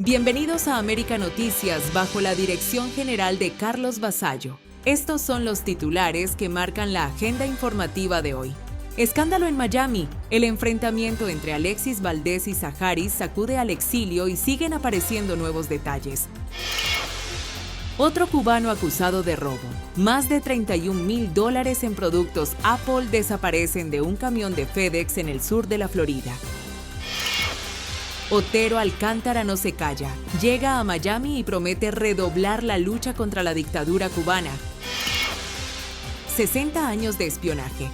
Bienvenidos a América Noticias bajo la dirección general de Carlos Vasallo. Estos son los titulares que marcan la agenda informativa de hoy. Escándalo en Miami. El enfrentamiento entre Alexis Valdés y Saharis sacude al exilio y siguen apareciendo nuevos detalles. Otro cubano acusado de robo. Más de $31,000 en productos Apple desaparecen de un camión de FedEx en el sur de la Florida. Otero Alcántara no se calla. Llega a Miami y promete redoblar la lucha contra la dictadura cubana. 60 años de espionaje.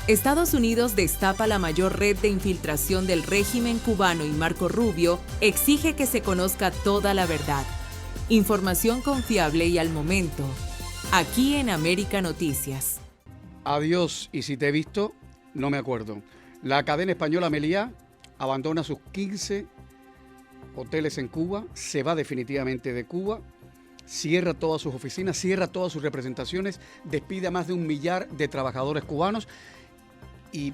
Estados Unidos destapa la mayor red de infiltración del régimen cubano y Marco Rubio exige que se conozca toda la verdad. Información confiable y al momento, aquí en América Noticias. Adiós, y si te he visto, no me acuerdo. La cadena española Meliá abandona sus 15 hoteles en Cuba, se va definitivamente de Cuba, cierra todas sus oficinas, cierra todas sus representaciones, despide a más de 1 millar de trabajadores cubanos y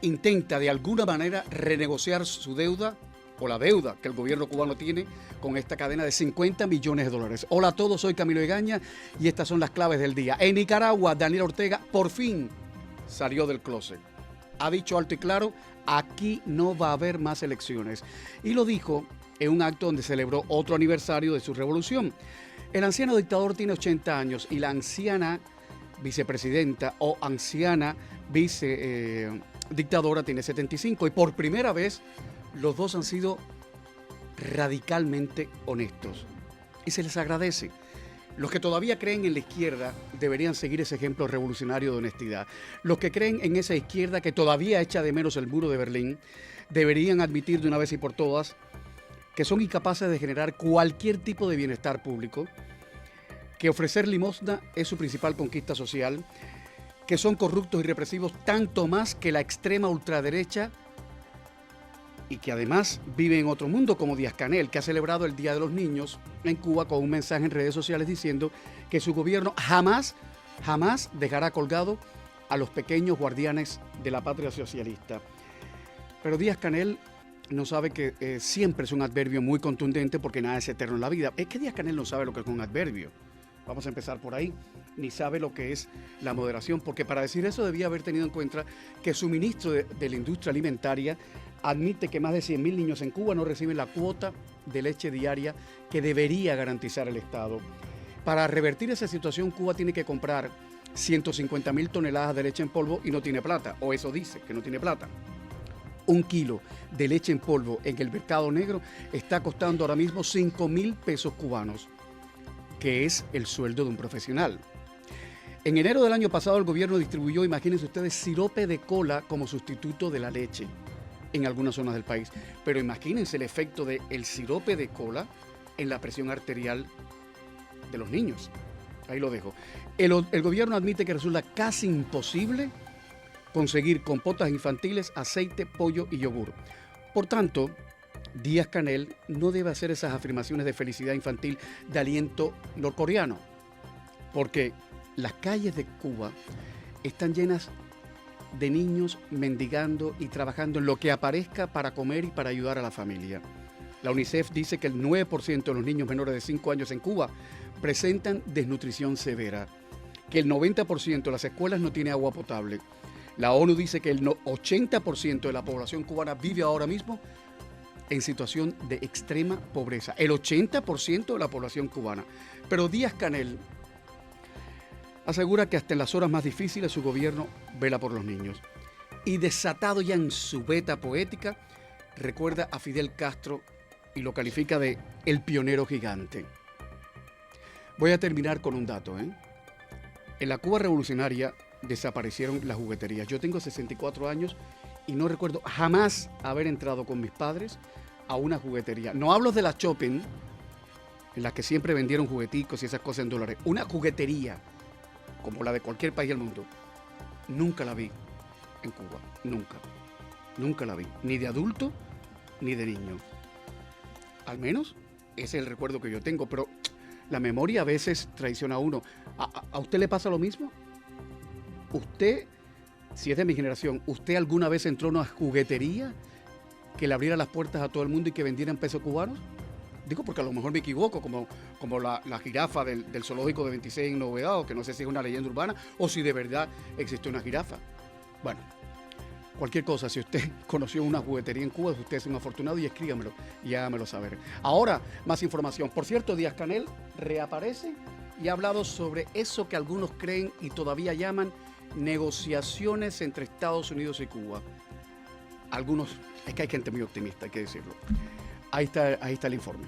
intenta de alguna manera renegociar su deuda o la deuda que el gobierno cubano tiene con esta cadena de $50 millones. Hola a todos, soy Camilo Egaña y estas son las claves del día. En Nicaragua, Daniel Ortega por fin salió del closet. Ha dicho alto y claro, aquí no va a haber más elecciones. Y lo dijo en un acto donde celebró otro aniversario de su revolución. El anciano dictador tiene 80 años y la anciana vicepresidenta o anciana dictadora tiene 75. Y por primera vez los dos han sido radicalmente honestos. Y se les agradece. Los que todavía creen en la izquierda deberían seguir ese ejemplo revolucionario de honestidad. Los que creen en esa izquierda que todavía echa de menos el muro de Berlín deberían admitir de una vez y por todas que son incapaces de generar cualquier tipo de bienestar público, que ofrecer limosna es su principal conquista social, que son corruptos y represivos tanto más que la extrema ultraderecha y que además vive en otro mundo como Díaz-Canel, que ha celebrado el Día de los Niños en Cuba con un mensaje en redes sociales diciendo que su gobierno jamás dejará colgado a los pequeños guardianes de la patria socialista. Pero Díaz-Canel no sabe que siempre es un adverbio muy contundente porque nada es eterno en la vida. Es que Díaz-Canel no sabe lo que es un adverbio. Vamos a empezar por ahí. Ni sabe lo que es la moderación, porque para decir eso debía haber tenido en cuenta que su ministro de la industria alimentaria admite que más de 100.000 niños en Cuba no reciben la cuota de leche diaria que debería garantizar el Estado. Para revertir esa situación, Cuba tiene que comprar 150.000 toneladas de leche en polvo y no tiene plata, o eso dice, que no tiene plata. 1 kilo de leche en polvo en el mercado negro está costando ahora mismo 5.000 pesos cubanos, que es el sueldo de un profesional. En enero del año pasado el gobierno distribuyó, imagínense ustedes, sirope de cola como sustituto de la leche en algunas zonas del país. Pero imagínense el efecto del sirope de cola en la presión arterial de los niños. Ahí lo dejo. El gobierno admite que resulta casi imposible conseguir compotas infantiles, aceite, pollo y yogur. Por tanto, Díaz-Canel no debe hacer esas afirmaciones de felicidad infantil de aliento norcoreano, porque las calles de Cuba están llenas de niños mendigando y trabajando en lo que aparezca para comer y para ayudar a la familia. La UNICEF dice que el 9% de los niños menores de 5 años en Cuba presentan desnutrición severa, que el 90% de las escuelas no tiene agua potable. La ONU dice que el 80% de la población cubana vive ahora mismo en situación de extrema pobreza. El 80% de la población cubana. Pero Díaz-Canel asegura que hasta en las horas más difíciles su gobierno vela por los niños. Y desatado ya en su beta poética, recuerda a Fidel Castro y lo califica de el pionero gigante. Voy a terminar con un dato. En la Cuba revolucionaria desaparecieron las jugueterías. Yo tengo 64 años y no recuerdo jamás haber entrado con mis padres a una juguetería. No hablo de la shopping, en la que siempre vendieron jugueticos y esas cosas en dólares. Una juguetería, como la de cualquier país del mundo, nunca la vi en Cuba. Nunca la vi. Ni de adulto, ni de niño. Al menos ese es el recuerdo que yo tengo, pero la memoria a veces traiciona a uno. ¿A usted le pasa lo mismo? ¿Usted, si es de mi generación, usted alguna vez entró a una juguetería que le abriera las puertas a todo el mundo y que vendieran pesos cubanos? Digo porque a lo mejor me equivoco, como la jirafa del zoológico de 26 en Novedad, que no sé si es una leyenda urbana o si de verdad existe una jirafa. Bueno, cualquier cosa, si usted conoció una juguetería en Cuba, usted es un afortunado y escríbamelo y hágamelo saber. Ahora, más información. Por cierto, Díaz-Canel reaparece y ha hablado sobre eso que algunos creen y todavía llaman negociaciones entre Estados Unidos y Cuba. Algunos, es que hay gente muy optimista, hay que decirlo. Ahí está el informe.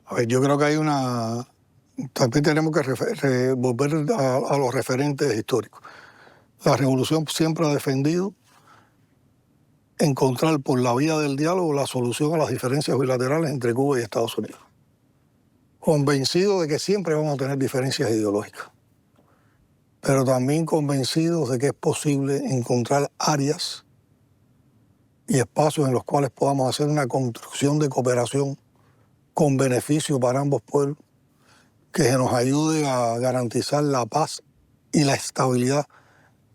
A ver, yo creo que hay también tenemos que volver a los referentes históricos. La revolución siempre ha defendido encontrar por la vía del diálogo la solución a las diferencias bilaterales entre Cuba y Estados Unidos. Convencido de que siempre vamos a tener diferencias ideológicas, pero también convencidos de que es posible encontrar áreas y espacios en los cuales podamos hacer una construcción de cooperación con beneficio para ambos pueblos, que nos ayude a garantizar la paz y la estabilidad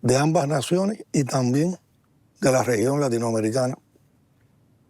de ambas naciones y también de la región latinoamericana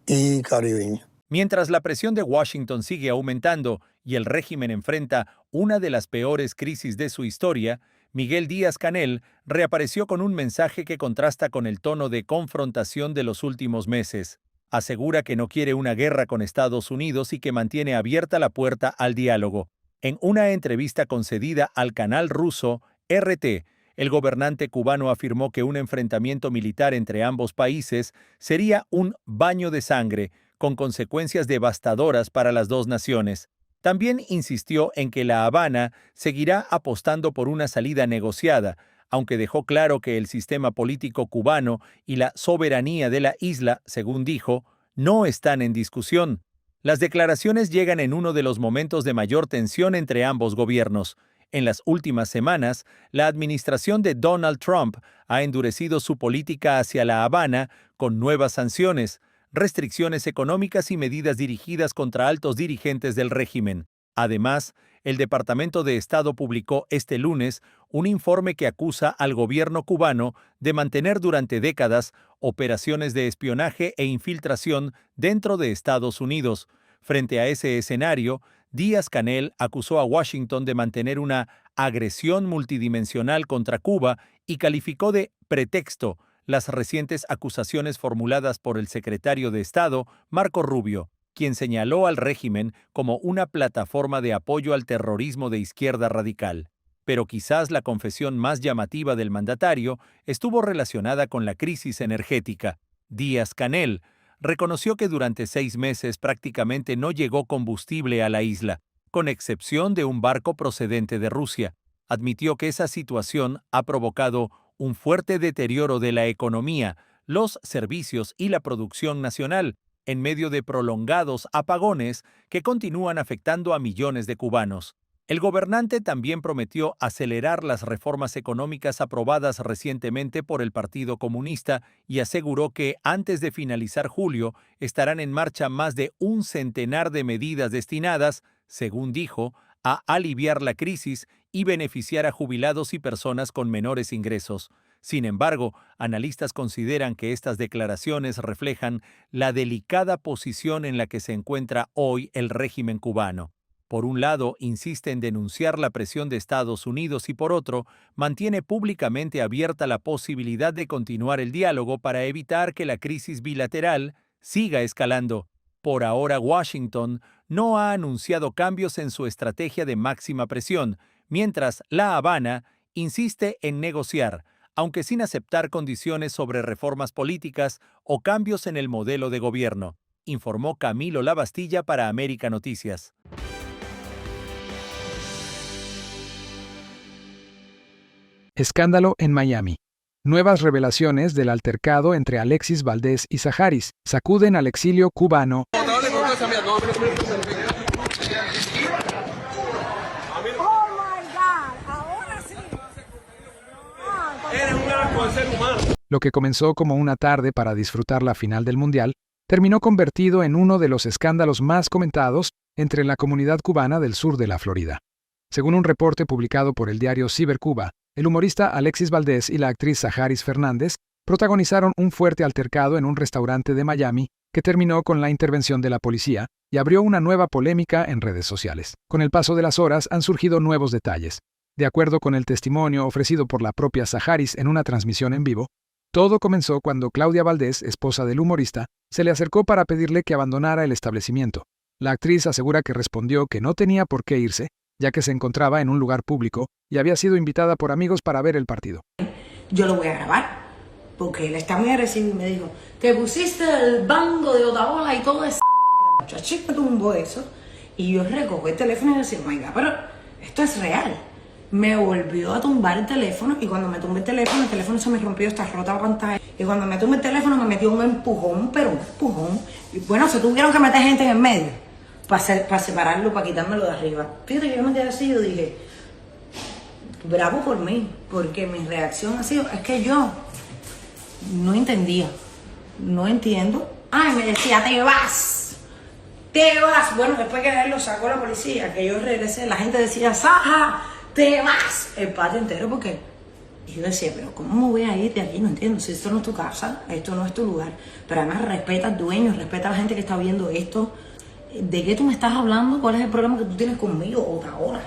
y caribeña. Mientras la presión de Washington sigue aumentando y el régimen enfrenta una de las peores crisis de su historia, Miguel Díaz-Canel reapareció con un mensaje que contrasta con el tono de confrontación de los últimos meses. Asegura que no quiere una guerra con Estados Unidos y que mantiene abierta la puerta al diálogo. En una entrevista concedida al canal ruso RT, el gobernante cubano afirmó que un enfrentamiento militar entre ambos países sería un baño de sangre, con consecuencias devastadoras para las dos naciones. También insistió en que La Habana seguirá apostando por una salida negociada, aunque dejó claro que el sistema político cubano y la soberanía de la isla, según dijo, no están en discusión. Las declaraciones llegan en uno de los momentos de mayor tensión entre ambos gobiernos. En las últimas semanas, la administración de Donald Trump ha endurecido su política hacia La Habana con nuevas sanciones, restricciones económicas y medidas dirigidas contra altos dirigentes del régimen. Además, el Departamento de Estado publicó este lunes un informe que acusa al gobierno cubano de mantener durante décadas operaciones de espionaje e infiltración dentro de Estados Unidos. Frente a ese escenario, Díaz-Canel acusó a Washington de mantener una agresión multidimensional contra Cuba y calificó de pretexto las recientes acusaciones formuladas por el secretario de Estado, Marco Rubio, quien señaló al régimen como una plataforma de apoyo al terrorismo de izquierda radical. Pero quizás la confesión más llamativa del mandatario estuvo relacionada con la crisis energética. Díaz-Canel reconoció que durante 6 meses prácticamente no llegó combustible a la isla, con excepción de un barco procedente de Rusia. Admitió que esa situación ha provocado un fuerte deterioro de la economía, los servicios y la producción nacional, en medio de prolongados apagones que continúan afectando a millones de cubanos. El gobernante también prometió acelerar las reformas económicas aprobadas recientemente por el Partido Comunista y aseguró que antes de finalizar julio estarán en marcha más de 100 de medidas destinadas, según dijo, a aliviar la crisis y beneficiar a jubilados y personas con menores ingresos. Sin embargo, analistas consideran que estas declaraciones reflejan la delicada posición en la que se encuentra hoy el régimen cubano. Por un lado, insiste en denunciar la presión de Estados Unidos y por otro, mantiene públicamente abierta la posibilidad de continuar el diálogo para evitar que la crisis bilateral siga escalando. Por ahora, Washington no ha anunciado cambios en su estrategia de máxima presión, mientras La Habana insiste en negociar, aunque sin aceptar condiciones sobre reformas políticas o cambios en el modelo de gobierno, informó Camilo Lavastilla para América Noticias. Escándalo en Miami. Nuevas revelaciones del altercado entre Alexis Valdés y Saharis sacuden al exilio cubano. Lo que comenzó como una tarde para disfrutar la final del Mundial, terminó convertido en uno de los escándalos más comentados entre la comunidad cubana del sur de la Florida. Según un reporte publicado por el diario Cibercuba, el humorista Alexis Valdés y la actriz Saharis Fernández protagonizaron un fuerte altercado en un restaurante de Miami que terminó con la intervención de la policía y abrió una nueva polémica en redes sociales. Con el paso de las horas han surgido nuevos detalles. De acuerdo con el testimonio ofrecido por la propia Zaharis en una transmisión en vivo, todo comenzó cuando Claudia Valdés, esposa del humorista, se le acercó para pedirle que abandonara el establecimiento. La actriz asegura que respondió que no tenía por qué irse, ya que se encontraba en un lugar público y había sido invitada por amigos para ver el partido. Yo lo voy a grabar, porque él está muy agresivo y me dijo, te pusiste el banco de Otaola y todo eso. Muchacho, me tumbó eso. Y yo recogí el teléfono y decía, oiga, pero esto es real. Me volvió a tumbar el teléfono y cuando me tumbé el teléfono se me rompió, está rota la pantalla. Y cuando me tumbé el teléfono me metió un empujón, pero un empujón. Y bueno, se tuvieron que meter gente en el medio para separarlo, para quitármelo de arriba. Fíjate que yo me quedé así y yo dije, bravo por mí, porque mi reacción ha sido, es que yo no entendía, no entiendo. Ay, me decía, te vas. Bueno, después que él lo sacó la policía, que yo regresé, la gente decía, Saja, te vas. El patio entero, porque yo decía, pero ¿cómo me voy a ir de aquí? No entiendo, si esto no es tu casa, esto no es tu lugar. Pero además respeta al dueño, respeta a la gente que está viendo esto. ¿De qué tú me estás hablando? ¿Cuál es el problema que tú tienes conmigo? Otra hora.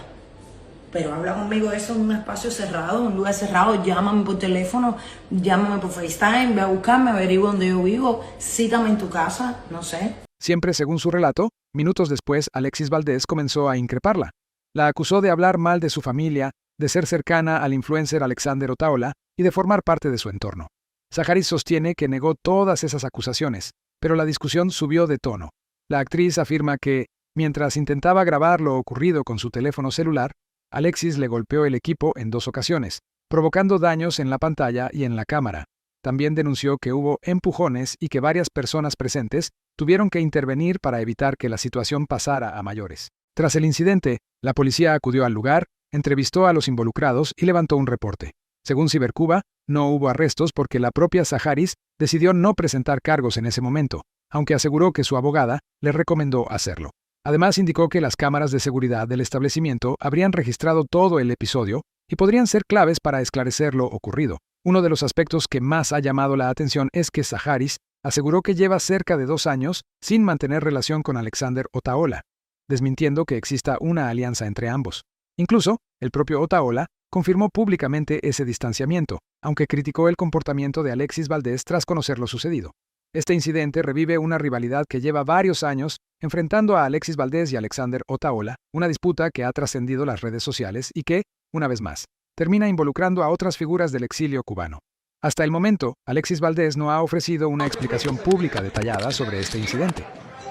Pero habla conmigo eso en un espacio cerrado, en un lugar cerrado, llámame por teléfono, llámame por FaceTime, ve a buscarme, averigua dónde yo vivo, cítame en tu casa, no sé. Siempre según su relato, minutos después Alexis Valdés comenzó a increparla. La acusó de hablar mal de su familia, de ser cercana al influencer Alexander Otaola y de formar parte de su entorno. Zaharis sostiene que negó todas esas acusaciones, pero la discusión subió de tono. La actriz afirma que, mientras intentaba grabar lo ocurrido con su teléfono celular, Alexis le golpeó el equipo en 2 ocasiones, provocando daños en la pantalla y en la cámara. También denunció que hubo empujones y que varias personas presentes tuvieron que intervenir para evitar que la situación pasara a mayores. Tras el incidente, la policía acudió al lugar, entrevistó a los involucrados y levantó un reporte. Según Cibercuba, no hubo arrestos porque la propia Zaharis decidió no presentar cargos en ese momento, aunque aseguró que su abogada le recomendó hacerlo. Además, indicó que las cámaras de seguridad del establecimiento habrían registrado todo el episodio y podrían ser claves para esclarecer lo ocurrido. Uno de los aspectos que más ha llamado la atención es que Zaharis aseguró que lleva cerca de 2 años sin mantener relación con Alexander Otaola, desmintiendo que exista una alianza entre ambos. Incluso, el propio Otaola confirmó públicamente ese distanciamiento, aunque criticó el comportamiento de Alexis Valdés tras conocer lo sucedido. Este incidente revive una rivalidad que lleva varios años enfrentando a Alexis Valdés y Alexander Otaola, una disputa que ha trascendido las redes sociales y que, una vez más, termina involucrando a otras figuras del exilio cubano. Hasta el momento, Alexis Valdés no ha ofrecido una explicación pública detallada sobre este incidente.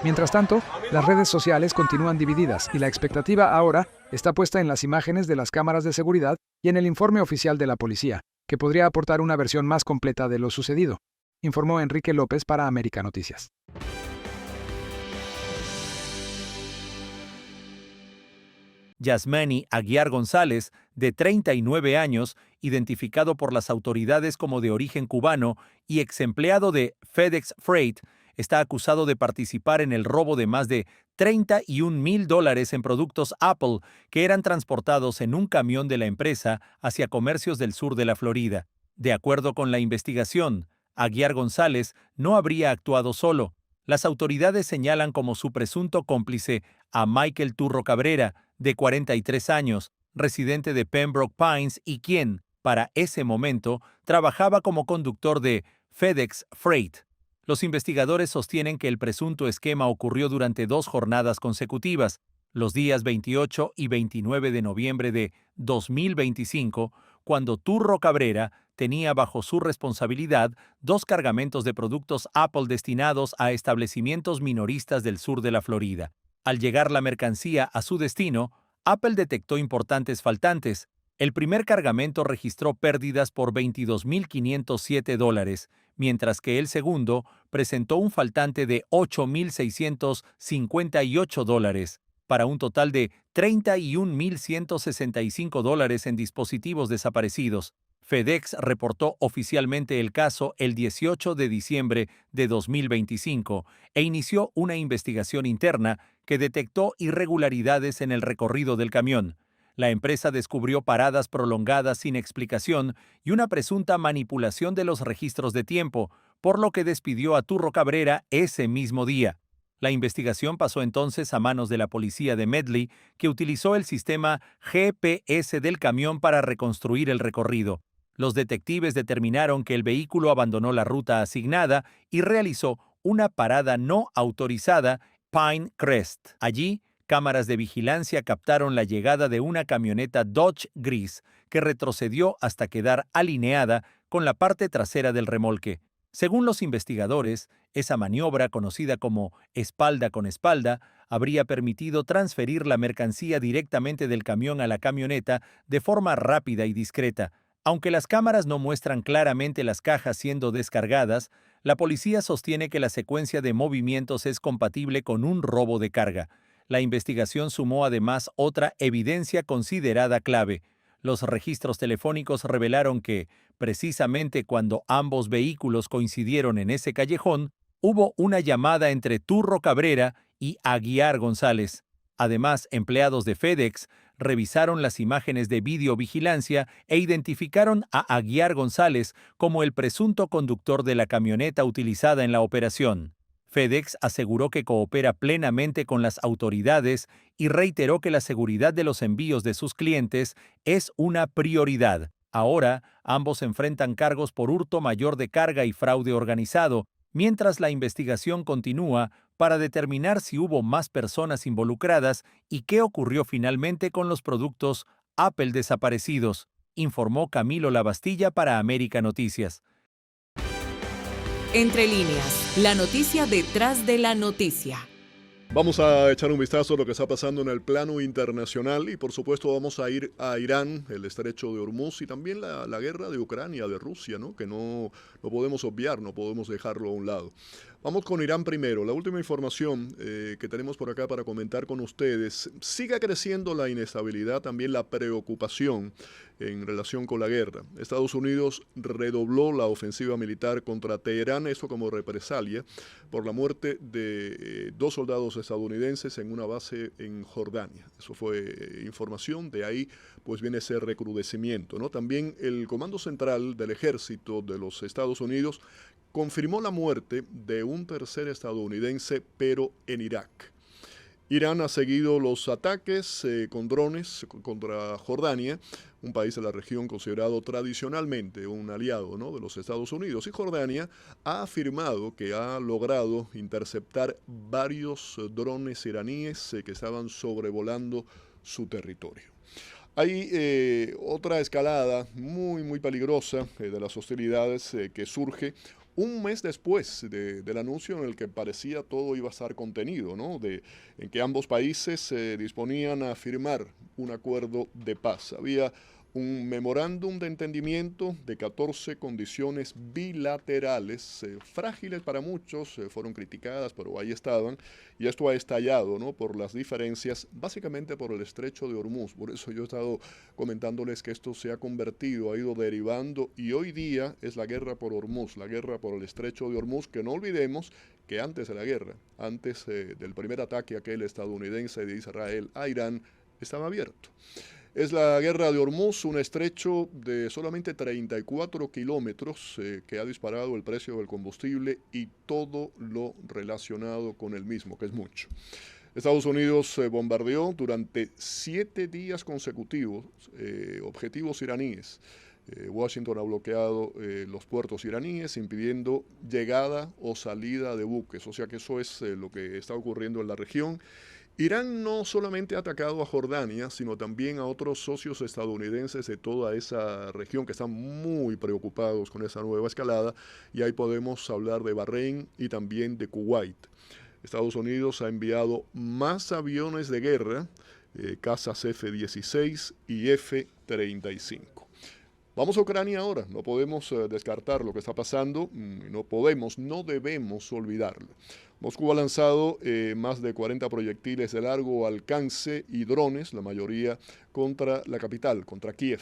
Mientras tanto, las redes sociales continúan divididas y la expectativa ahora está puesta en las imágenes de las cámaras de seguridad y en el informe oficial de la policía, que podría aportar una versión más completa de lo sucedido, informó Enrique López para América Noticias. Yasmani Aguiar González, de 39 años, identificado por las autoridades como de origen cubano y exempleado de FedEx Freight, está acusado de participar en el robo de más de $31,000 en productos Apple que eran transportados en un camión de la empresa hacia comercios del sur de la Florida. De acuerdo con la investigación, Aguiar González no habría actuado solo. Las autoridades señalan como su presunto cómplice a Michael Turro Cabrera, de 43 años, residente de Pembroke Pines y quien, para ese momento, trabajaba como conductor de FedEx Freight. Los investigadores sostienen que el presunto esquema ocurrió durante 2 jornadas consecutivas, los días 28 y 29 de noviembre de 2025, cuando Turro Cabrera tenía bajo su responsabilidad 2 cargamentos de productos Apple destinados a establecimientos minoristas del sur de la Florida. Al llegar la mercancía a su destino, Apple detectó importantes faltantes. El primer cargamento registró pérdidas por $22,507, mientras que el segundo presentó un faltante de $8,658, para un total de $31,165 en dispositivos desaparecidos. FedEx reportó oficialmente el caso el 18 de diciembre de 2025 e inició una investigación interna que detectó irregularidades en el recorrido del camión. La empresa descubrió paradas prolongadas sin explicación y una presunta manipulación de los registros de tiempo, por lo que despidió a Turro Cabrera ese mismo día. La investigación pasó entonces a manos de la policía de Medley, que utilizó el sistema GPS del camión para reconstruir el recorrido. Los detectives determinaron que el vehículo abandonó la ruta asignada y realizó una parada no autorizada Pine Crest. Allí, cámaras de vigilancia captaron la llegada de una camioneta Dodge gris que retrocedió hasta quedar alineada con la parte trasera del remolque. Según los investigadores, esa maniobra, conocida como espalda con espalda, habría permitido transferir la mercancía directamente del camión a la camioneta de forma rápida y discreta. Aunque las cámaras no muestran claramente las cajas siendo descargadas, la policía sostiene que la secuencia de movimientos es compatible con un robo de carga. La investigación sumó además otra evidencia considerada clave. Los registros telefónicos revelaron que, precisamente cuando ambos vehículos coincidieron en ese callejón, hubo una llamada entre Turro Cabrera y Aguiar González. Además, empleados de FedEx revisaron las imágenes de videovigilancia e identificaron a Aguiar González como el presunto conductor de la camioneta utilizada en la operación. FedEx aseguró que coopera plenamente con las autoridades y reiteró que la seguridad de los envíos de sus clientes es una prioridad. Ahora, ambos enfrentan cargos por hurto mayor de carga y fraude organizado, mientras la investigación continúa para determinar si hubo más personas involucradas y qué ocurrió finalmente con los productos Apple desaparecidos, informó Camilo Labastilla para América Noticias. Entre líneas, la noticia detrás de la noticia. Vamos a echar un vistazo a lo que está pasando en el plano internacional y por supuesto vamos a ir a Irán, el estrecho de Hormuz y también la guerra de Ucrania, de Rusia, ¿no? Que no podemos obviar, no podemos dejarlo a un lado. Vamos con Irán primero. La última información que tenemos por acá para comentar con ustedes. Sigue creciendo la inestabilidad, también la preocupación en relación con la guerra. Estados Unidos redobló la ofensiva militar contra Teherán, esto como represalia por la muerte de 2 soldados estadounidenses en una base en Jordania. Eso fue información, de ahí pues viene ese recrudecimiento, ¿no? También el Comando Central del Ejército de los Estados Unidos confirmó la muerte de un tercer estadounidense, pero en Irak. Irán ha seguido los ataques con drones contra Jordania, un país de la región considerado tradicionalmente un aliado, ¿no?, de los Estados Unidos. Y Jordania ha afirmado que ha logrado interceptar varios drones iraníes que estaban sobrevolando su territorio. Hay otra escalada muy peligrosa de las hostilidades que surge un mes después del anuncio en el que parecía todo iba a estar contenido, ¿no? En que ambos países se disponían a firmar un acuerdo de paz. Había un memorándum de entendimiento de 14 condiciones bilaterales, frágiles para muchos, fueron criticadas, pero ahí estaban, y esto ha estallado, ¿no?, por las diferencias, básicamente por el estrecho de Hormuz. Por eso yo he estado comentándoles que esto se ha convertido, ha ido derivando, y hoy día es la guerra por Hormuz, la guerra por el estrecho de Hormuz, que no olvidemos que antes de la guerra, antes del primer ataque aquel estadounidense de Israel a Irán, estaba abierto. Es la guerra de Hormuz, un estrecho de solamente 34 kilómetros que ha disparado el precio del combustible y todo lo relacionado con el mismo, que es mucho. Estados Unidos bombardeó durante 7 días consecutivos objetivos iraníes. Washington ha bloqueado los puertos iraníes, impidiendo llegada o salida de buques. O sea que eso es lo que está ocurriendo en la región. Irán no solamente ha atacado a Jordania, sino también a otros socios estadounidenses de toda esa región que están muy preocupados con esa nueva escalada, y ahí podemos hablar de Bahrein y también de Kuwait. Estados Unidos ha enviado más aviones de guerra, cazas F-16 y F-35. Vamos a Ucrania ahora, no podemos descartar lo que está pasando, no debemos olvidarlo. Moscú ha lanzado más de 40 proyectiles de largo alcance y drones, la mayoría contra la capital, contra Kiev.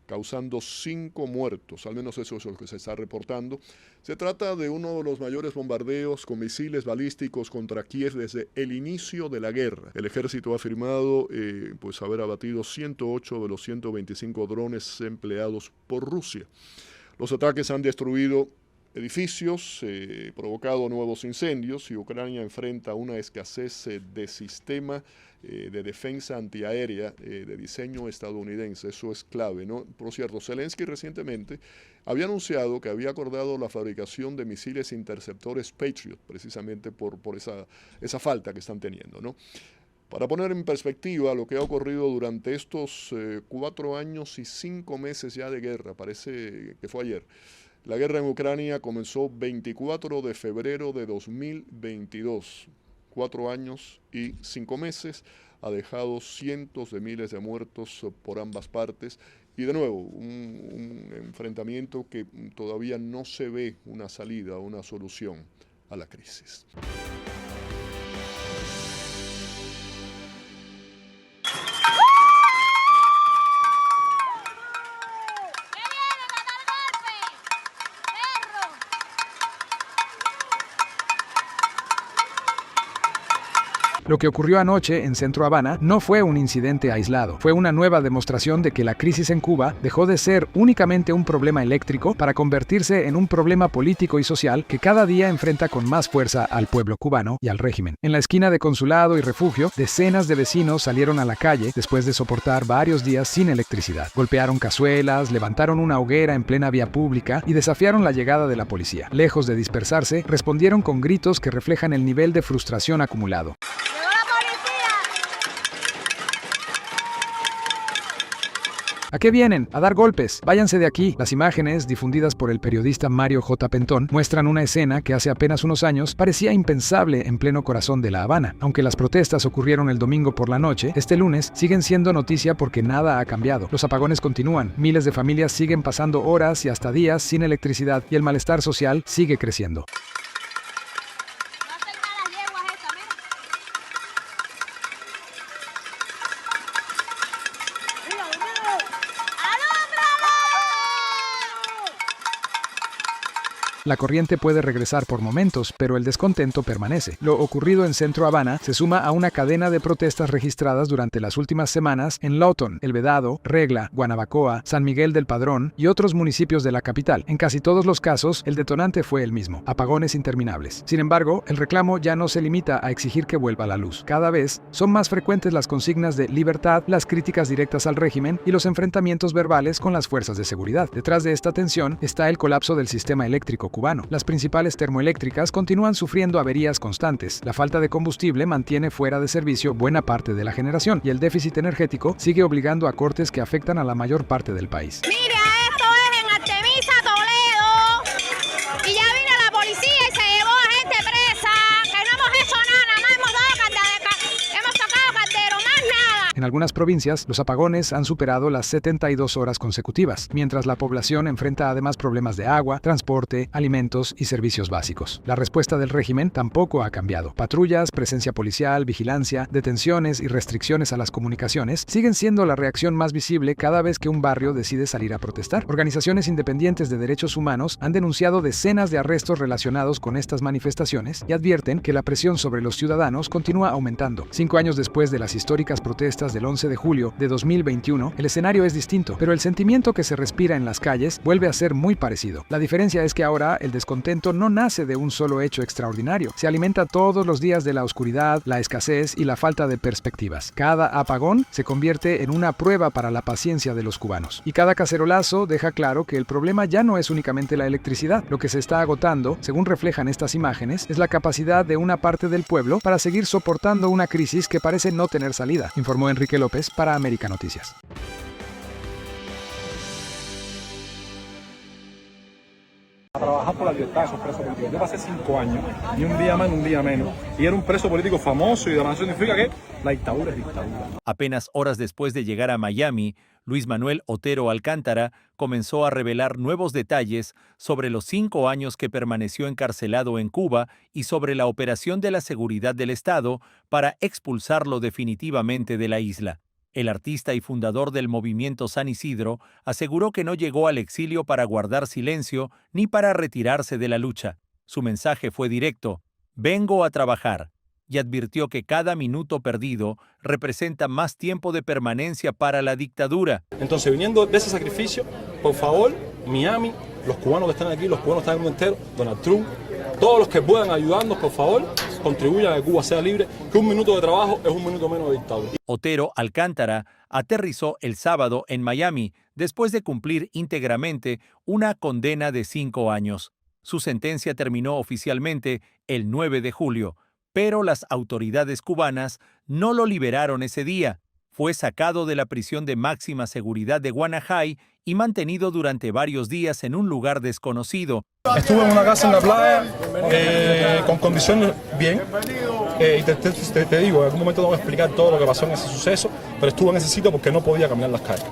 causando 5 muertos, al menos eso es lo que se está reportando. Se trata de uno de los mayores bombardeos con misiles balísticos contra Kiev desde el inicio de la guerra. El ejército ha afirmado pues haber abatido 108 de los 125 drones empleados por Rusia. Los ataques han destruido edificios, provocado nuevos incendios y Ucrania enfrenta una escasez de sistema de defensa antiaérea de diseño estadounidense. Eso es clave, ¿no? Por cierto, Zelensky recientemente había anunciado que había acordado la fabricación de misiles interceptores Patriot, precisamente por esa falta que están teniendo, ¿no? Para poner en perspectiva lo que ha ocurrido durante estos 4 años y 5 meses ya de guerra, parece que fue ayer. La guerra en Ucrania comenzó 24 de febrero de 2022. 4 años y 5 meses, ha dejado cientos de miles de muertos por ambas partes y de nuevo un enfrentamiento que todavía no se ve una salida, una solución a la crisis. Lo que ocurrió anoche en Centro Habana no fue un incidente aislado, fue una nueva demostración de que la crisis en Cuba dejó de ser únicamente un problema eléctrico para convertirse en un problema político y social que cada día enfrenta con más fuerza al pueblo cubano y al régimen. En la esquina de Consulado y Refugio, decenas de vecinos salieron a la calle después de soportar varios días sin electricidad. Golpearon cazuelas, levantaron una hoguera en plena vía pública y desafiaron la llegada de la policía. Lejos de dispersarse, respondieron con gritos que reflejan el nivel de frustración acumulado. ¿A qué vienen? A dar golpes. Váyanse de aquí. Las imágenes, difundidas por el periodista Mario J. Pentón, muestran una escena que hace apenas unos años parecía impensable en pleno corazón de La Habana. Aunque las protestas ocurrieron el domingo por la noche, este lunes siguen siendo noticia porque nada ha cambiado. Los apagones continúan. Miles de familias siguen pasando horas y hasta días sin electricidad y el malestar social sigue creciendo. La corriente puede regresar por momentos, pero el descontento permanece. Lo ocurrido en Centro Habana se suma a una cadena de protestas registradas durante las últimas semanas en Lawton, El Vedado, Regla, Guanabacoa, San Miguel del Padrón y otros municipios de la capital. En casi todos los casos, el detonante fue el mismo: apagones interminables. Sin embargo, el reclamo ya no se limita a exigir que vuelva la luz. Cada vez son más frecuentes las consignas de libertad, las críticas directas al régimen y los enfrentamientos verbales con las fuerzas de seguridad. Detrás de esta tensión está el colapso del sistema eléctrico cubano. Las principales termoeléctricas continúan sufriendo averías constantes. La falta de combustible mantiene fuera de servicio buena parte de la generación y el déficit energético sigue obligando a cortes que afectan a la mayor parte del país. Mira, esto es en Artemisa, Toledo. Y ya vino la policía y se llevó a gente presa. Que no hemos hecho nada más hemos tocado caldero, más nada. En algunas provincias, los apagones han superado las 72 horas consecutivas, mientras la población enfrenta además problemas de agua, transporte, alimentos y servicios básicos. La respuesta del régimen tampoco ha cambiado. Patrullas, presencia policial, vigilancia, detenciones y restricciones a las comunicaciones siguen siendo la reacción más visible cada vez que un barrio decide salir a protestar. Organizaciones independientes de derechos humanos han denunciado decenas de arrestos relacionados con estas manifestaciones y advierten que la presión sobre los ciudadanos continúa aumentando. 5 años después de las históricas protestas del 11 de julio de 2021, el escenario es distinto, pero el sentimiento que se respira en las calles vuelve a ser muy parecido. La diferencia es que ahora el descontento no nace de un solo hecho extraordinario. Se alimenta todos los días de la oscuridad, la escasez y la falta de perspectivas. Cada apagón se convierte en una prueba para la paciencia de los cubanos. Y cada cacerolazo deja claro que el problema ya no es únicamente la electricidad. Lo que se está agotando, según reflejan estas imágenes, es la capacidad de una parte del pueblo para seguir soportando una crisis que parece no tener salida, informó Enrique López para América Noticias. A trabajar por la libertad de esos presos políticos. Yo pasé 5 años, ni un día más ni un día menos, y era un preso político famoso y demás. Eso significa que la dictadura es dictadura. Apenas horas después de llegar a Miami, Luis Manuel Otero Alcántara comenzó a revelar nuevos detalles sobre los 5 años que permaneció encarcelado en Cuba y sobre la operación de la seguridad del Estado para expulsarlo definitivamente de la isla. El artista y fundador del movimiento San Isidro aseguró que no llegó al exilio para guardar silencio ni para retirarse de la lucha. Su mensaje fue directo: vengo a trabajar, y advirtió que cada minuto perdido representa más tiempo de permanencia para la dictadura. Entonces, viniendo de ese sacrificio, por favor, Miami, los cubanos que están aquí, los cubanos que están en el mundo entero, Donald Trump, todos los que puedan ayudarnos, por favor, contribuyan a que Cuba sea libre, que un minuto de trabajo es un minuto menos de dictadura. Otero Alcántara aterrizó el sábado en Miami después de cumplir íntegramente una condena de 5 años. Su sentencia terminó oficialmente el 9 de julio, pero las autoridades cubanas no lo liberaron ese día. Fue sacado de la prisión de máxima seguridad de Guanajay y mantenido durante varios días en un lugar desconocido. Estuve en una casa en la playa, con condiciones bien, y te digo, en algún momento tengo que explicar todo lo que pasó en ese suceso, pero estuve en ese sitio porque no podía caminar las calles.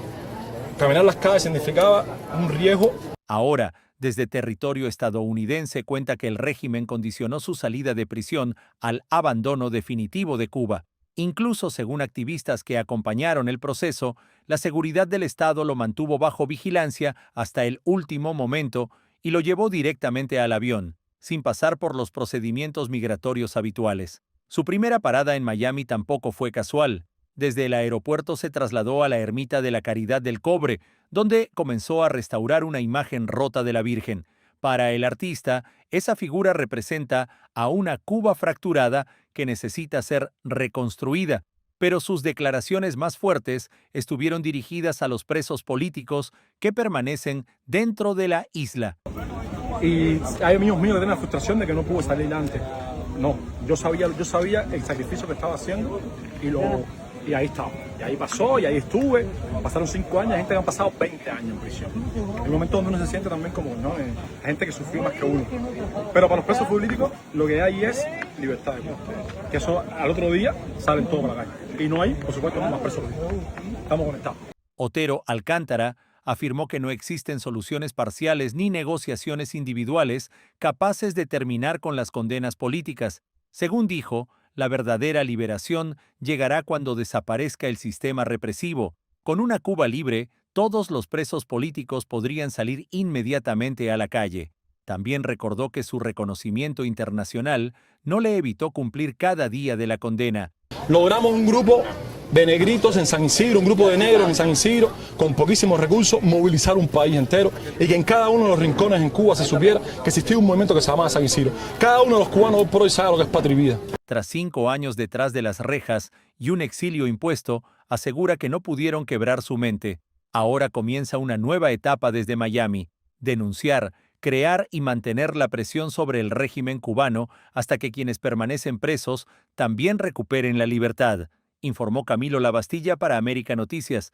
Caminar las calles significaba un riesgo. Ahora, desde territorio estadounidense cuenta que el régimen condicionó su salida de prisión al abandono definitivo de Cuba. Incluso, según activistas que acompañaron el proceso, la seguridad del Estado lo mantuvo bajo vigilancia hasta el último momento y lo llevó directamente al avión, sin pasar por los procedimientos migratorios habituales. Su primera parada en Miami tampoco fue casual. Desde el aeropuerto se trasladó a la Ermita de la Caridad del Cobre, donde comenzó a restaurar una imagen rota de la Virgen. Para el artista, esa figura representa a una Cuba fracturada que necesita ser reconstruida, pero sus declaraciones más fuertes estuvieron dirigidas a los presos políticos que permanecen dentro de la isla. Y hay amigos míos que tienen la frustración de que no pude salir antes. No, yo sabía el sacrificio que estaba haciendo y ahí estaba. Y ahí pasó, y ahí estuve. Pasaron 5 años, hay gente que han pasado 20 años en prisión. En un momento donde uno se siente también como, ¿no? Hay gente que sufrió más que uno. Pero para los presos políticos lo que hay es libertad de muerte. Que eso al otro día salen todos para la calle. Y no hay, por supuesto, no más presos políticos. Estamos conectados. Otero Alcántara afirmó que no existen soluciones parciales ni negociaciones individuales capaces de terminar con las condenas políticas. Según dijo, la verdadera liberación llegará cuando desaparezca el sistema represivo. Con una Cuba libre, todos los presos políticos podrían salir inmediatamente a la calle. También recordó que su reconocimiento internacional no le evitó cumplir cada día de la condena. Logramos un grupo de negritos en San Isidro, un grupo de negros en San Isidro, con poquísimos recursos, movilizar un país entero y que en cada uno de los rincones en Cuba se supiera que existía un movimiento que se llamaba San Isidro. Cada uno de los cubanos hoy por hoy sabe lo que es patria y vida. Tras 5 años detrás de las rejas y un exilio impuesto, asegura que no pudieron quebrar su mente. Ahora comienza una nueva etapa desde Miami: denunciar, crear y mantener la presión sobre el régimen cubano hasta que quienes permanecen presos también recuperen la libertad, informó Camilo Labastilla para América Noticias.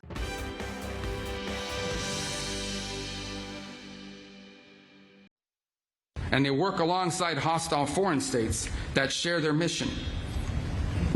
And they work alongside hostile foreign states that share their mission,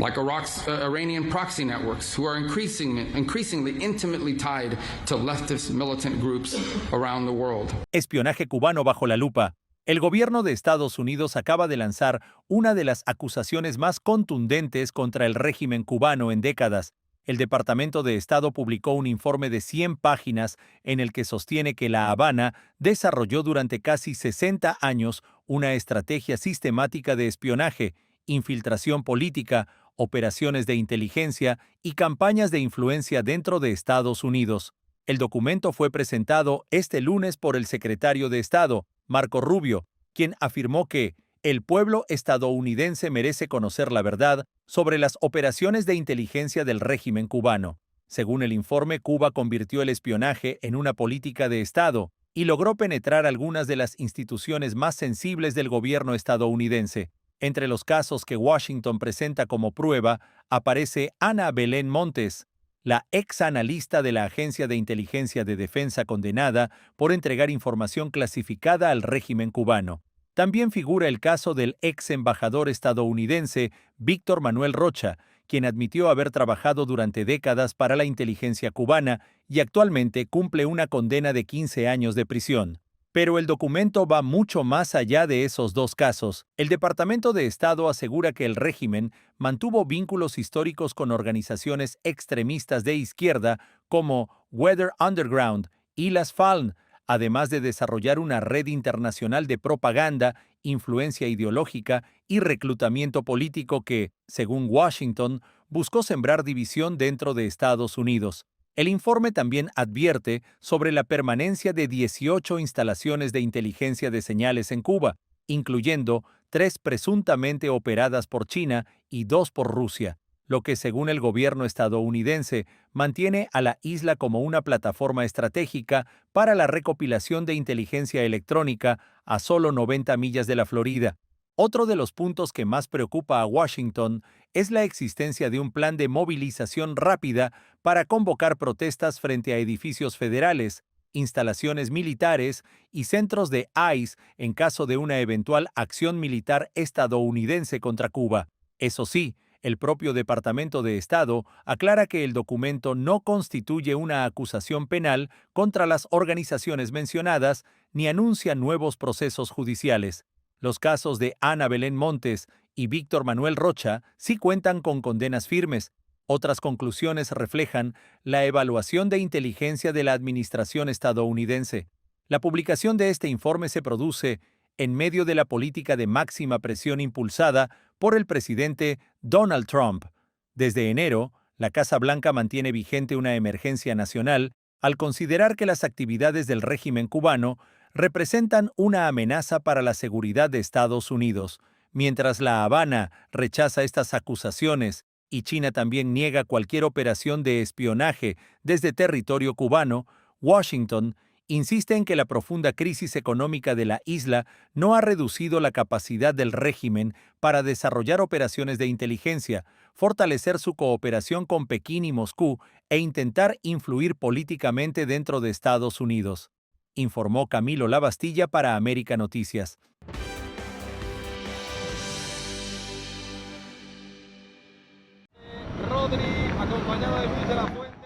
like Iranian proxy networks, who are increasingly intimately tied to leftist militant groups around the world. Espionaje cubano bajo la lupa. El gobierno de Estados Unidos acaba de lanzar una de las acusaciones más contundentes contra el régimen cubano en décadas. El Departamento de Estado publicó un informe de 100 páginas en el que sostiene que La Habana desarrolló durante casi 60 años una estrategia sistemática de espionaje, infiltración política, operaciones de inteligencia y campañas de influencia dentro de Estados Unidos. El documento fue presentado este lunes por el secretario de Estado, Marco Rubio, quien afirmó que el pueblo estadounidense merece conocer la verdad sobre las operaciones de inteligencia del régimen cubano. Según el informe, Cuba convirtió el espionaje en una política de Estado y logró penetrar algunas de las instituciones más sensibles del gobierno estadounidense. Entre los casos que Washington presenta como prueba aparece Ana Belén Montes, la ex analista de la Agencia de Inteligencia de Defensa condenada por entregar información clasificada al régimen cubano. También figura el caso del ex embajador estadounidense Víctor Manuel Rocha, quien admitió haber trabajado durante décadas para la inteligencia cubana y actualmente cumple una condena de 15 años de prisión. Pero el documento va mucho más allá de esos dos casos. El Departamento de Estado asegura que el régimen mantuvo vínculos históricos con organizaciones extremistas de izquierda como Weather Underground y las FALN, además de desarrollar una red internacional de propaganda, influencia ideológica y reclutamiento político que, según Washington, buscó sembrar división dentro de Estados Unidos. El informe también advierte sobre la permanencia de 18 instalaciones de inteligencia de señales en Cuba, incluyendo 3 presuntamente operadas por China y 2 por Rusia, lo que, según el gobierno estadounidense, mantiene a la isla como una plataforma estratégica para la recopilación de inteligencia electrónica a solo 90 millas de la Florida. Otro de los puntos que más preocupa a Washington es la existencia de un plan de movilización rápida para convocar protestas frente a edificios federales, instalaciones militares y centros de ICE en caso de una eventual acción militar estadounidense contra Cuba. Eso sí, el propio Departamento de Estado aclara que el documento no constituye una acusación penal contra las organizaciones mencionadas ni anuncia nuevos procesos judiciales. Los casos de Ana Belén Montes y Víctor Manuel Rocha sí cuentan con condenas firmes. Otras conclusiones reflejan la evaluación de inteligencia de la administración estadounidense. La publicación de este informe se produce en medio de la política de máxima presión impulsada por el presidente Donald Trump. Desde enero, la Casa Blanca mantiene vigente una emergencia nacional al considerar que las actividades del régimen cubano representan una amenaza para la seguridad de Estados Unidos. Mientras La Habana rechaza estas acusaciones y China también niega cualquier operación de espionaje desde territorio cubano, Washington insiste en que la profunda crisis económica de la isla no ha reducido la capacidad del régimen para desarrollar operaciones de inteligencia, fortalecer su cooperación con Pekín y Moscú e intentar influir políticamente dentro de Estados Unidos, informó Camilo Lavastilla para América Noticias.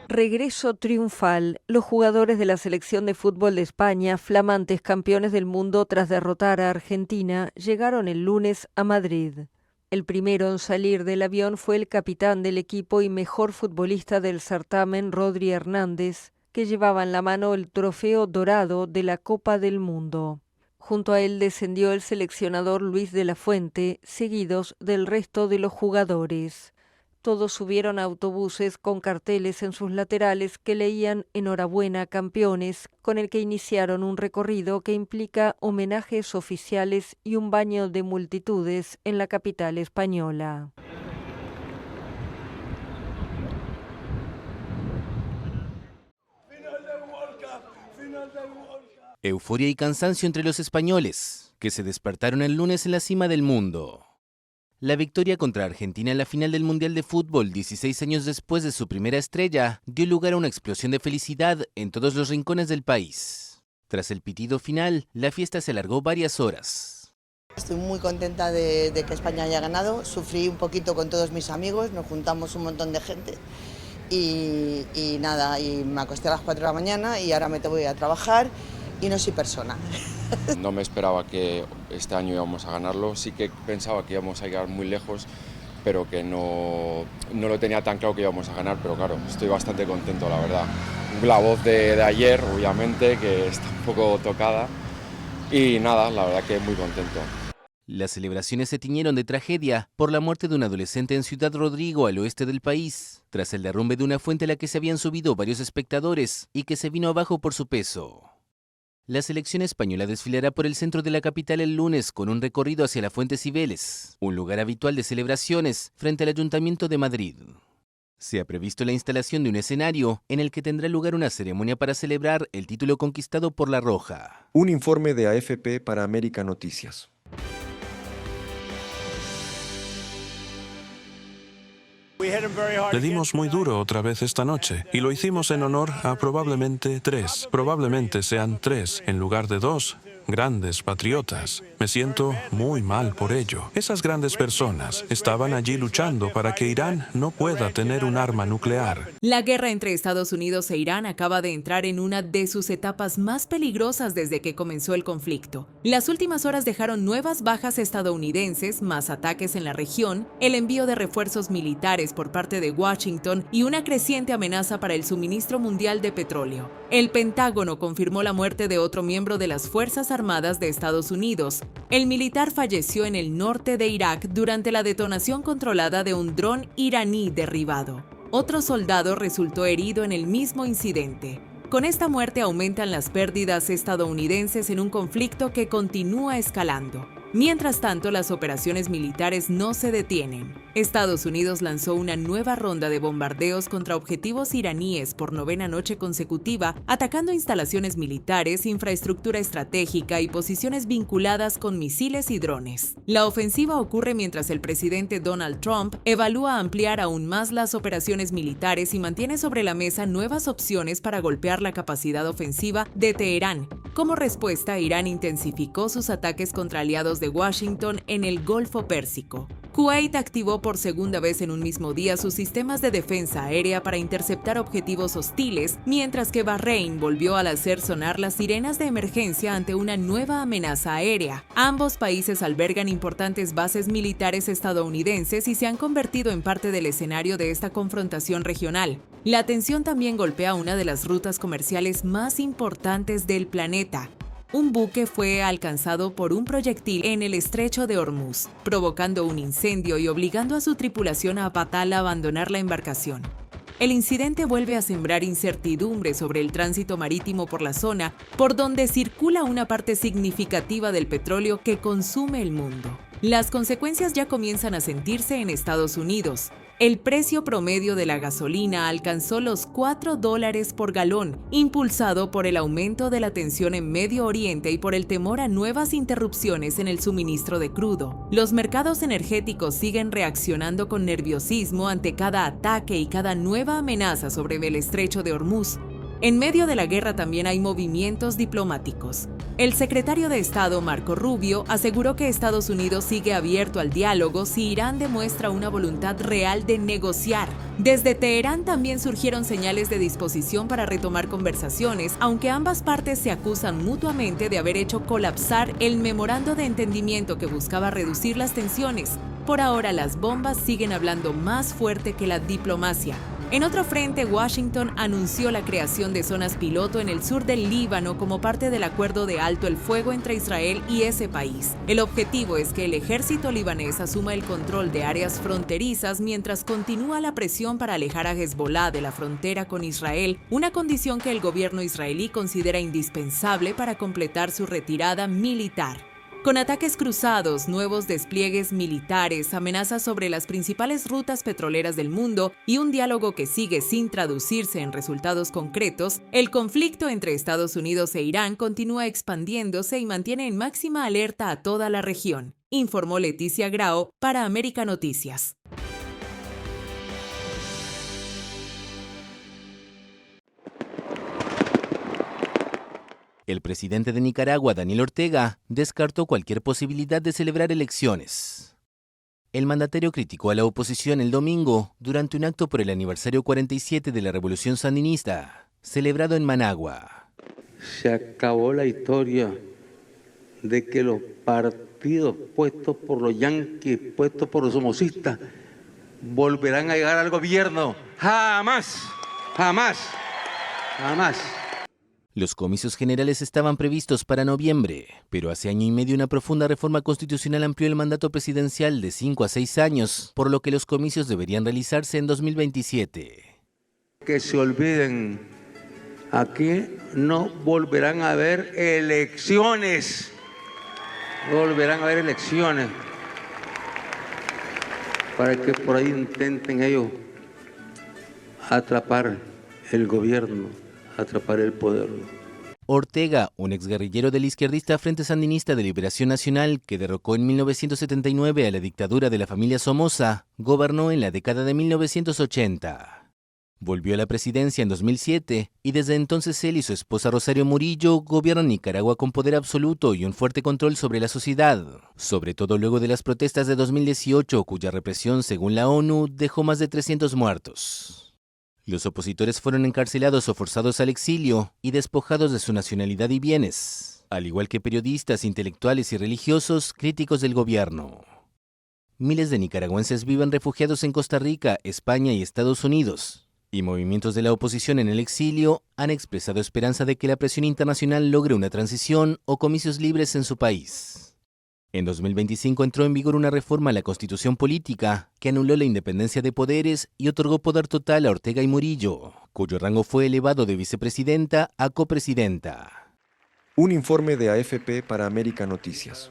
Regreso triunfal. Los jugadores de la selección de fútbol de España, flamantes campeones del mundo tras derrotar a Argentina, llegaron el lunes a Madrid. El primero en salir del avión fue el capitán del equipo y mejor futbolista del certamen, Rodri Hernández, que llevaba en la mano el trofeo dorado de la Copa del Mundo. Junto a él descendió el seleccionador Luis de la Fuente, seguidos del resto de los jugadores. Todos subieron a autobuses con carteles en sus laterales que leían «Enhorabuena, campeones», con el que iniciaron un recorrido que implica homenajes oficiales y un baño de multitudes en la capital española. Euforia y cansancio entre los españoles, que se despertaron el lunes en la cima del mundo. La victoria contra Argentina en la final del Mundial de Fútbol, 16 años después de su primera estrella, dio lugar a una explosión de felicidad en todos los rincones del país. Tras el pitido final, la fiesta se alargó varias horas. Estoy muy contenta de que España haya ganado. Sufrí un poquito con todos mis amigos, nos juntamos un montón de gente y nada, y me acosté a las 4 de la mañana y ahora me voy a trabajar y no soy persona. No me esperaba que este año íbamos a ganarlo, sí que pensaba que íbamos a llegar muy lejos, pero que no lo tenía tan claro que íbamos a ganar, pero claro, estoy bastante contento, la verdad. La voz de ayer, obviamente, que está un poco tocada, y nada, la verdad que muy contento. Las celebraciones se tiñeron de tragedia por la muerte de un adolescente en Ciudad Rodrigo, al oeste del país, tras el derrumbe de una fuente a la que se habían subido varios espectadores y que se vino abajo por su peso. La selección española desfilará por el centro de la capital el lunes con un recorrido hacia la Fuente Cibeles, un lugar habitual de celebraciones frente al Ayuntamiento de Madrid. Se ha previsto la instalación de un escenario en el que tendrá lugar una ceremonia para celebrar el título conquistado por La Roja. Un informe de AFP para América Noticias. Le dimos muy duro otra vez esta noche y lo hicimos en honor a probablemente sean 3 en lugar de 2 grandes patriotas. Me siento muy mal por ello. Esas grandes personas estaban allí luchando para que Irán no pueda tener un arma nuclear. La guerra entre Estados Unidos e Irán acaba de entrar en una de sus etapas más peligrosas desde que comenzó el conflicto. Las últimas horas dejaron nuevas bajas estadounidenses, más ataques en la región, el envío de refuerzos militares por parte de Washington y una creciente amenaza para el suministro mundial de petróleo. El Pentágono confirmó la muerte de otro miembro de las Fuerzas Armadas de Estados Unidos. El militar falleció en el norte de Irak durante la detonación controlada de un dron iraní derribado. Otro soldado resultó herido en el mismo incidente. Con esta muerte aumentan las pérdidas estadounidenses en un conflicto que continúa escalando. Mientras tanto, las operaciones militares no se detienen. Estados Unidos lanzó una nueva ronda de bombardeos contra objetivos iraníes por 9ª noche consecutiva, atacando instalaciones militares, infraestructura estratégica y posiciones vinculadas con misiles y drones. La ofensiva ocurre mientras el presidente Donald Trump evalúa ampliar aún más las operaciones militares y mantiene sobre la mesa nuevas opciones para golpear la capacidad ofensiva de Teherán. Como respuesta, Irán intensificó sus ataques contra aliados de Washington en el Golfo Pérsico. Kuwait activó por segunda vez en un mismo día sus sistemas de defensa aérea para interceptar objetivos hostiles, mientras que Bahrein volvió a hacer sonar las sirenas de emergencia ante una nueva amenaza aérea. Ambos países albergan importantes bases militares estadounidenses y se han convertido en parte del escenario de esta confrontación regional. La tensión también golpea una de las rutas comerciales más importantes del planeta. Un buque fue alcanzado por un proyectil en el estrecho de Hormuz, provocando un incendio y obligando a su tripulación a abandonar la embarcación. El incidente vuelve a sembrar incertidumbre sobre el tránsito marítimo por la zona, por donde circula una parte significativa del petróleo que consume el mundo. Las consecuencias ya comienzan a sentirse en Estados Unidos. El precio promedio de la gasolina alcanzó los $4 por galón, impulsado por el aumento de la tensión en Medio Oriente y por el temor a nuevas interrupciones en el suministro de crudo. Los mercados energéticos siguen reaccionando con nerviosismo ante cada ataque y cada nueva amenaza sobre el estrecho de Hormuz. En medio de la guerra también hay movimientos diplomáticos. El secretario de Estado, Marco Rubio, aseguró que Estados Unidos sigue abierto al diálogo si Irán demuestra una voluntad real de negociar. Desde Teherán también surgieron señales de disposición para retomar conversaciones, aunque ambas partes se acusan mutuamente de haber hecho colapsar el memorando de entendimiento que buscaba reducir las tensiones. Por ahora, las bombas siguen hablando más fuerte que la diplomacia. En otro frente, Washington anunció la creación de zonas piloto en el sur del Líbano como parte del acuerdo de alto el fuego entre Israel y ese país. El objetivo es que el ejército libanés asuma el control de áreas fronterizas mientras continúa la presión para alejar a Hezbollah de la frontera con Israel, una condición que el gobierno israelí considera indispensable para completar su retirada militar. Con ataques cruzados, nuevos despliegues militares, amenazas sobre las principales rutas petroleras del mundo y un diálogo que sigue sin traducirse en resultados concretos, el conflicto entre Estados Unidos e Irán continúa expandiéndose y mantiene en máxima alerta a toda la región, informó Leticia Grao para América Noticias. El presidente de Nicaragua, Daniel Ortega, descartó cualquier posibilidad de celebrar elecciones. El mandatario criticó a la oposición el domingo durante un acto por el aniversario 47 de la Revolución Sandinista, celebrado en Managua. Se acabó la historia de que los partidos puestos por los yanquis, puestos por los somocistas, volverán a llegar al gobierno. ¡Jamás! ¡Jamás! ¡Jamás! Los comicios generales estaban previstos para noviembre, pero hace año y medio una profunda reforma constitucional amplió el mandato presidencial de 5 a 6 años, por lo que los comicios deberían realizarse en 2027. Que se olviden, aquí no volverán a haber elecciones. Volverán a haber elecciones para que por ahí intenten ellos atrapar el gobierno, atrapar el poder. Ortega, un exguerrillero del izquierdista Frente Sandinista de Liberación Nacional que derrocó en 1979 a la dictadura de la familia Somoza, gobernó en la década de 1980. Volvió a la presidencia en 2007 y desde entonces él y su esposa Rosario Murillo gobiernan Nicaragua con poder absoluto y un fuerte control sobre la sociedad, sobre todo luego de las protestas de 2018, cuya represión, según la ONU, dejó más de 300 muertos. Los opositores fueron encarcelados o forzados al exilio y despojados de su nacionalidad y bienes, al igual que periodistas, intelectuales y religiosos críticos del gobierno. Miles de nicaragüenses viven refugiados en Costa Rica, España y Estados Unidos. Y movimientos de la oposición en el exilio han expresado esperanza de que la presión internacional logre una transición o comicios libres en su país. En 2025 entró en vigor una reforma a la Constitución política que anuló la independencia de poderes y otorgó poder total a Ortega y Murillo, cuyo rango fue elevado de vicepresidenta a copresidenta. Un informe de AFP para América Noticias.